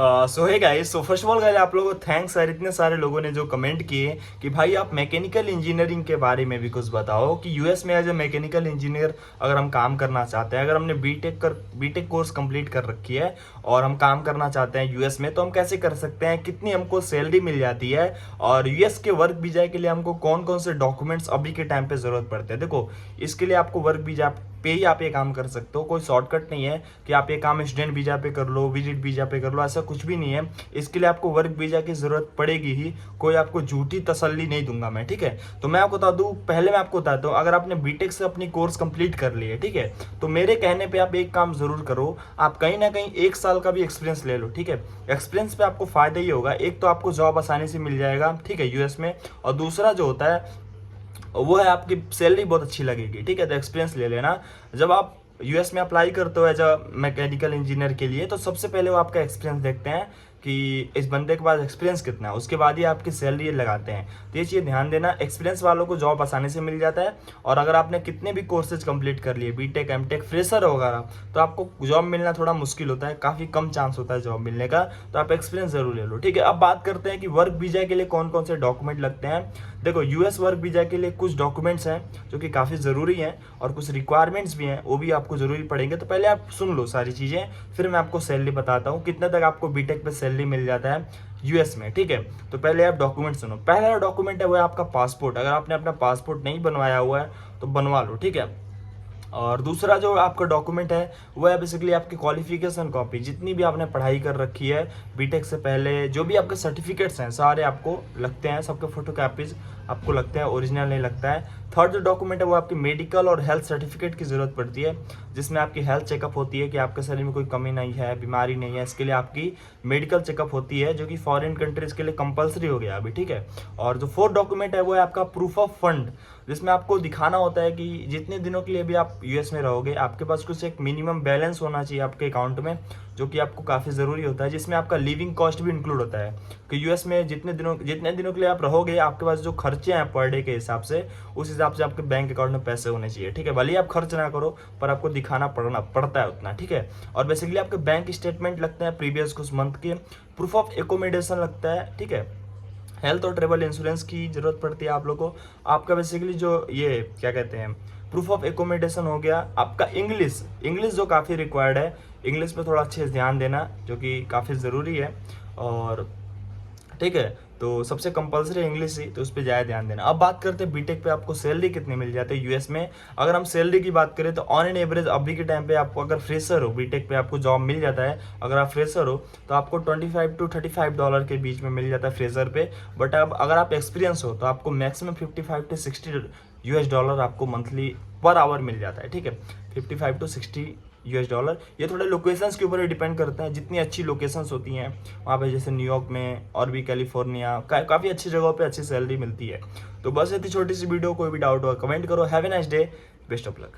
सो है guys, so first of all guys आप लोगों को थैंक्स यार, इतने सारे लोगों ने जो कमेंट किए कि भाई आप मैकेनिकल इंजीनियरिंग के बारे में भी कुछ बताओ कि यूएस में एज ए मैकेनिकल इंजीनियर अगर हम काम करना चाहते हैं, अगर हमने बीटेक कोर्स कंप्लीट कर रखी है और हम काम करना चाहते हैं यूएस में, तो हम कैसे कर सकते हैं, कितनी हमको सैलरी मिल जाती है और यूएस के वर्क वीजा के लिए हमको कौन कौन से डॉक्यूमेंट्स अभी के टाइम पे जरूरत पड़ते हैं। देखो, इसके लिए आपको वर्क वीजा पे ही आप ये काम कर सकते हो, कोई शॉर्टकट नहीं है कि आप ये काम स्टूडेंट वीजा पे कर लो, विजिट वीजा पे कर लो, ऐसा कुछ भी नहीं है। इसके लिए आपको वर्क वीजा की जरूरत पड़ेगी ही, कोई आपको झूठी तसल्ली नहीं दूंगा मैं, ठीक है। तो मैं आपको बता दूं, पहले मैं आपको बताता हूँ, अगर आपने बीटेक से अपनी कोर्स कंप्लीट कर ली है, ठीक है, तो मेरे कहने पे आप एक काम जरूर करो, आप कहीं ना कहीं 1 साल का भी एक्सपीरियंस ले लो, ठीक है। एक्सपीरियंस पे आपको फायदा ही होगा, एक तो आपको जॉब आसानी से मिल जाएगा, ठीक है, यूएस में, और दूसरा जो होता है वो है आपकी सैलरी बहुत अच्छी लगेगी, ठीक है। तो एक्सपीरियंस ले लेना। जब आप यूएस में अप्लाई करते हो एज अ मैकेनिकल इंजीनियर के लिए, तो सबसे पहले वो आपका एक्सपीरियंस देखते हैं कि इस बंदे के पास एक्सपीरियंस कितना है, उसके बाद ही आपकी सैलरी लगाते हैं। तो ये चीज़ ध्यान देना, एक्सपीरियंस वालों को जॉब आसानी से मिल जाता है। और अगर आपने कितने भी कोर्सेज कंप्लीट कर लिए, बीटेक, एमटेक, फ्रेशर वगैरह, तो आपको जॉब मिलना थोड़ा मुश्किल होता है, काफ़ी कम चांस होता है जॉब मिलने का। तो आप एक्सपीरियंस जरूर ले लो, ठीक है। अब बात करते हैं कि वर्क वीजा के लिए कौन कौन से डॉक्यूमेंट लगते हैं। देखो, यूएस वर्क वीजा के लिए कुछ डॉक्यूमेंट्स हैं जो कि काफ़ी ज़रूरी हैं और कुछ रिक्वायरमेंट्स भी हैं, वो भी आपको ज़रूरी पड़ेंगे। तो पहले आप सुन लो सारी चीज़ें, फिर मैं आपको सैलरी बताता हूँ कितने तक आपको बीटेक पे सैलरी मिल जाता है यूएस में, ठीक है। तो पहले आप डॉक्यूमेंट सुनो। पहला डॉक्यूमेंट है वो है आपका पासपोर्ट। अगर आपने अपना पासपोर्ट नहीं बनवाया हुआ है तो बनवा लो, ठीक है। और दूसरा जो आपका डॉक्यूमेंट है वो है बेसिकली आपकी क्वालिफिकेशन कॉपी, जितनी भी आपने पढ़ाई कर रखी है बीटेक से पहले, जो भी आपके सर्टिफिकेट्स हैं सारे आपको लगते हैं, सबके फोटो कॉपीज आपको लगते हैं, ओरिजिनल नहीं लगता है। थर्ड जो डॉक्यूमेंट है वो आपकी मेडिकल और हेल्थ सर्टिफिकेट की ज़रूरत पड़ती है, जिसमें आपकी हेल्थ चेकअप होती है कि आपके शरीर में कोई कमी नहीं है, बीमारी नहीं है, इसके लिए आपकी मेडिकल चेकअप होती है, जो कि फॉरेन कंट्रीज़ के लिए कंपलसरी हो गया अभी, ठीक है। और जो फोर्थ डॉक्यूमेंट है वो है आपका प्रूफ ऑफ फंड, जिसमें आपको दिखाना होता है कि जितने दिनों के लिए भी आप यूएस में रहोगे, आपके पास कुछ एक मिनिमम बैलेंस होना चाहिए आपके अकाउंट में, जो कि आपको काफ़ी ज़रूरी होता है, जिसमें आपका लिविंग कॉस्ट भी इंक्लूड होता है कि यूएस में जितने दिनों के लिए आप रहोगे, आपके पास जो खर्चे हैं पर डे के हिसाब से, उस हिसाब से आपके बैंक अकाउंट में पैसे होने चाहिए, ठीक है। भले ही आप खर्च ना करो, पर आपको दिखाना पड़ता है उतना, ठीक है। और बेसिकली आपके बैंक स्टेटमेंट लगते हैं प्रीवियस कुछ मंथ के, प्रूफ ऑफ एकोमोडेशन लगता है, ठीक है। हेल्थ और ट्रेवल इंश्योरेंस की जरूरत पड़ती है आप लोगों को। आपका बेसिकली जो ये क्या कहते हैं, प्रूफ ऑफ एकोमोडेशन हो गया। आपका इंग्लिश जो काफ़ी रिक्वायर्ड है, इंग्लिश पे थोड़ा अच्छे से ध्यान देना, जो कि काफ़ी ज़रूरी है, और ठीक है। तो सबसे कंपलसरी इंग्लिश ही, तो उस पर ज़्यादा ध्यान देना। अब बात करते हैं बीटेक पे आपको सैलरी कितनी मिल जाती है यूएस में। अगर हम सैलरी की बात करें तो ऑन एन एवरेज अभी के टाइम पे आपको, अगर फ्रेशर हो, बीटेक पे आपको जॉब मिल जाता है, अगर आप फ्रेशर हो तो आपको $25 to $35 के बीच में मिल जाता है फ्रेशर पे। बट अब अगर आप एक्सपीरियंस हो तो आपको मैक्सिमम $55 to $60 आपको मंथली पर आवर मिल जाता है, ठीक है। $55 to $60। ये थोड़े लोकेशंस के ऊपर डिपेंड करता है, जितनी अच्छी लोकेशंस होती हैं वहाँ पे, जैसे न्यूयॉर्क में और भी कैलिफोर्निया, काफ़ी अच्छी जगहों पे अच्छी सैलरी मिलती है। तो बस इतनी छोटी सी वीडियो, कोई भी डाउट हो कमेंट करो। Have a nice day, best of luck.